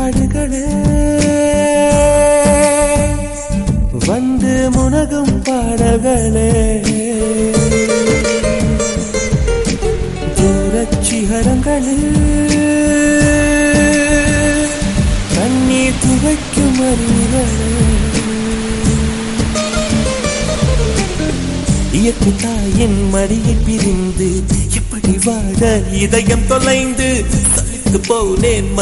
காடுகளே வந்து முனகும் பாடல்களே தூரச் சிகரங்களில் கண்ணீர் துவைக்கும் அறிவுகளே இயற்கை தாயின் மடியை பிரிந்து எப்படி வாழ இதயம் தொலைந்து சலித்து போனேன்.